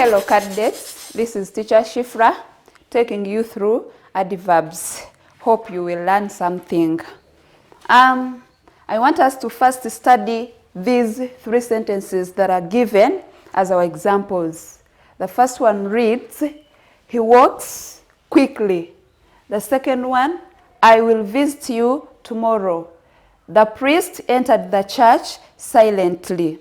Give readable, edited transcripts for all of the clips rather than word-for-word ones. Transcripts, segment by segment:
Hello cadets, this is teacher Shifra taking you through adverbs. Hope you will learn something. I want us to first study these three sentences that are given as our examples. The first one reads, he walks quickly. The second one, I will visit you tomorrow. The priest entered the church silently.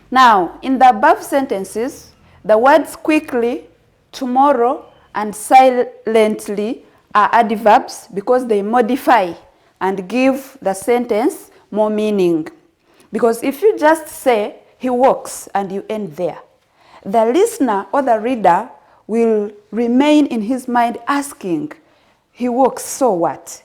Now, in the above sentences, the words quickly, tomorrow, and silently are adverbs because they modify and give the sentence more meaning. Because if you just say, he walks, and you end there, the listener or the reader will remain in his mind asking, he walks, so what?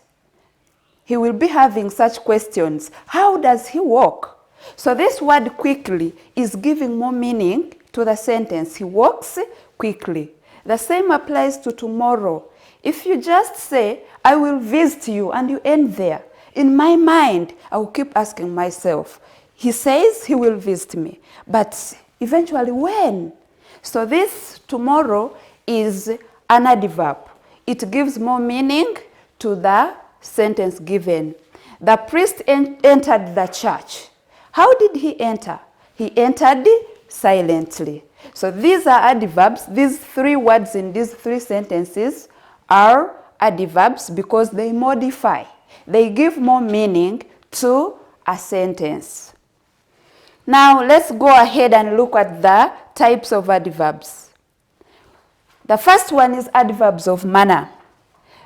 He will be having such questions. How does he walk? So this word quickly is giving more meaning to the sentence. He walks quickly. The same applies to tomorrow. If you just say, I will visit you, and you end there, in my mind, I will keep asking myself, he says he will visit me, but eventually when? So this tomorrow is an adverb. It gives more meaning to the sentence given. The priest entered the church. How did he enter? He entered silently. So these are adverbs. These three words in these three sentences are adverbs because they modify. They give more meaning to a sentence. Now let's go ahead and look at the types of adverbs. The first one is adverbs of manner.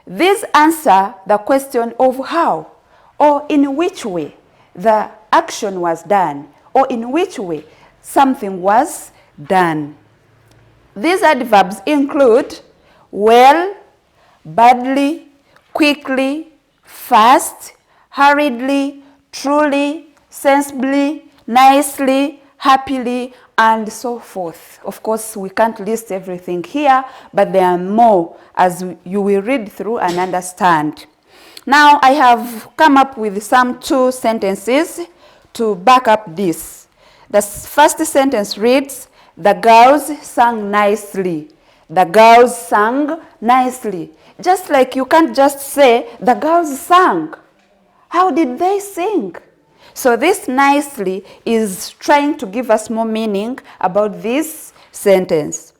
These answer the question of how or in which way the action was done or in which way something was done. These adverbs include well, badly, quickly, fast, hurriedly, truly, sensibly, nicely, happily, and so forth. Of course, we can't list everything here, but there are more as you will read through and understand. Now, I have come up with some two sentences to back up this. The first sentence reads, the girls sang nicely. The girls sang nicely. Just like you can't just say, the girls sang. How did they sing? So this nicely is trying to give us more meaning about this sentence.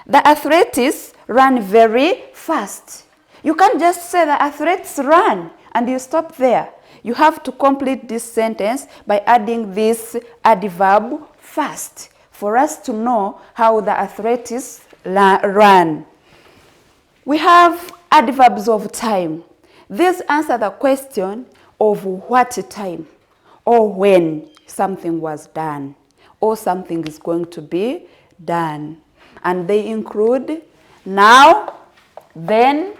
The athletes ran very fast. You can't just say the athletes ran and you stop there. You have to complete this sentence by adding this adverb fast for us to know how the athletes ran. We have adverbs of time. These answer the question of what time or when something was done or something is going to be done. And they include now, then,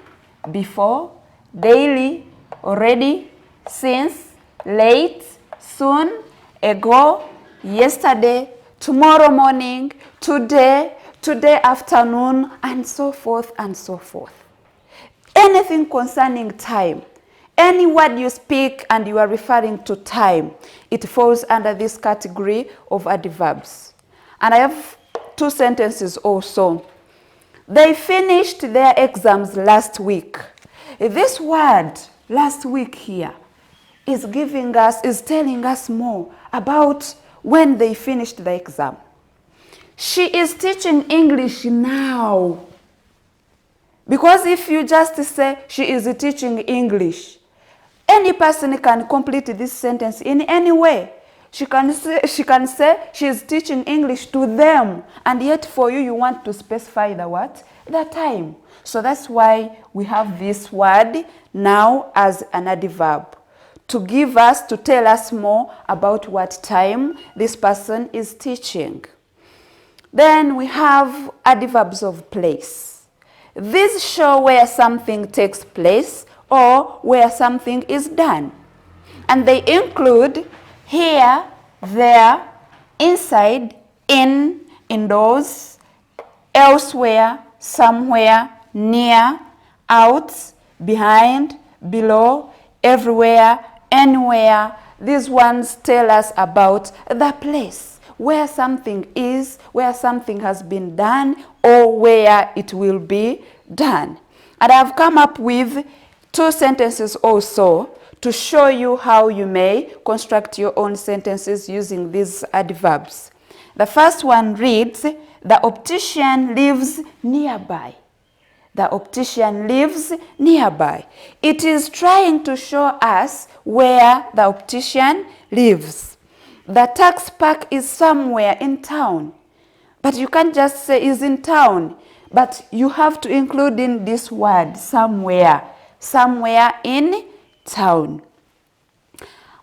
before, daily, already, since, late, soon, ago, yesterday, tomorrow morning, today, today afternoon, and so forth and so forth. Anything concerning time, any word you speak and you are referring to time, it falls under this category of adverbs. And I have two sentences also. They finished their exams last week. This word, last week here, is telling us more about when they finished the exam. She is teaching English now. Because if you just say she is teaching English, any person can complete this sentence in any way. She can say she is teaching English to them, and yet for you, you want to specify the what? The time. So that's why we have this word now as an adverb to tell us more about what time this person is teaching. Then we have adverbs of place. These show where something takes place or where something is done. And they include here, there, inside, in, indoors, elsewhere, somewhere, near, out, behind, below, everywhere, anywhere. These ones tell us about the place where something is, where something has been done, or where it will be done. And I've come up with 2 sentences also to show you how you may construct your own sentences using these adverbs. The first one reads, the optician lives nearby. The optician lives nearby. It is trying to show us where the optician lives. The tax park is somewhere in town. But you can't just say is in town, but you have to include in this word somewhere. Somewhere in town.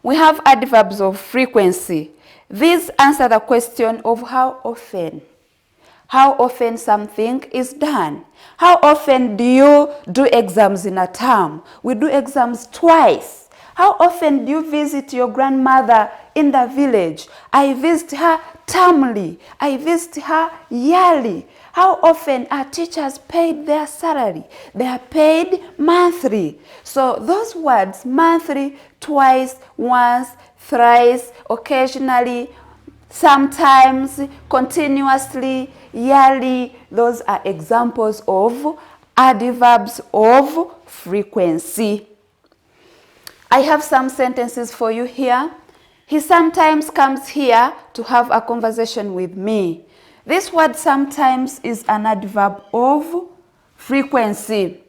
We have adverbs of frequency. These answer the question of how often. How often something is done. How often do you do exams in a term? We do exams twice. How often do you visit your grandmother in the village? I visit her termly. I visit her yearly. How often are teachers paid their salary? They are paid monthly. So those words, monthly, twice, once, thrice, occasionally, sometimes, continuously, yearly, those are examples of adverbs of frequency. I have some sentences for you here. He sometimes comes here to have a conversation with me. This word sometimes is an adverb of frequency.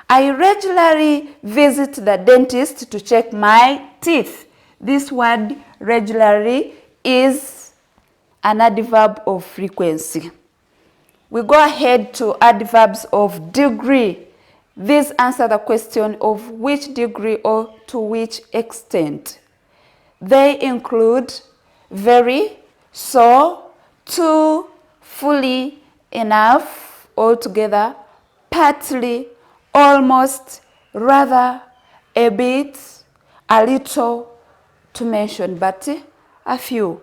I regularly visit the dentist to check my teeth. This word regularly is an adverb of frequency. We go ahead to adverbs of degree. These answer the question of which degree or to which extent. They include very, so, to, fully, enough, altogether, partly, almost, rather, a bit, a little, to mention but a few.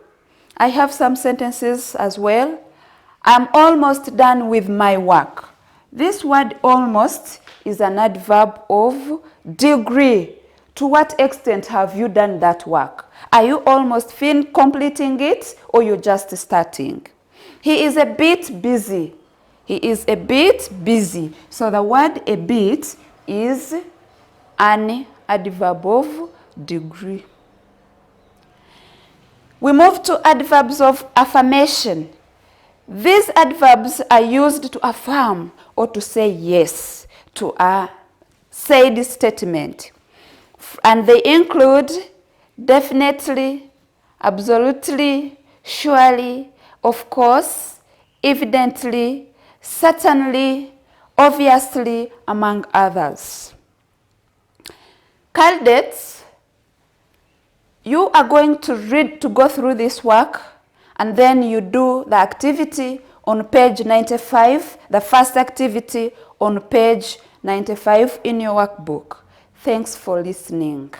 I have some sentences as well. I'm almost done with my work. This word almost is an adverb of degree. To what extent have you done that work? Are you almost completing it, or you're just starting? He is a bit busy. He is a bit busy. So the word a bit is an adverb of degree. We move to adverbs of affirmation. These adverbs are used to affirm or to say yes to a said statement. And they include definitely, absolutely, surely, of course, evidently, certainly, obviously, among others. Candidates, you are going to go through this work, and then you do the activity on page 95, the first activity on page 95 in your workbook. Thanks for listening.